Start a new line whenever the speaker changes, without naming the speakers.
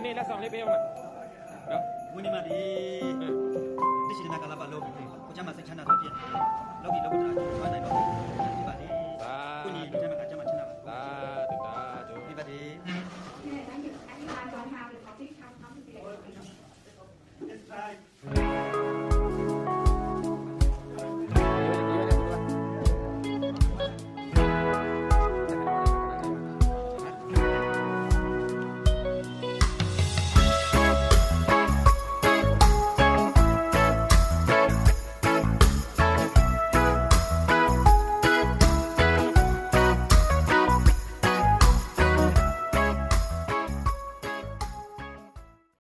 นี่ละสองเลยเบลมาเนาะ
วันนี้มาดีที่ชินากาลาบาโลกกูจะมาเซ็นชันนาตัวเดียวโลกีโลกุตระว่าไหนโลกีที่บาดีคุณนี่จะมาการจะมาชนะที่บาดี
อธิบายก่อนค่ะหรือขอที่ทำน้ำเสียง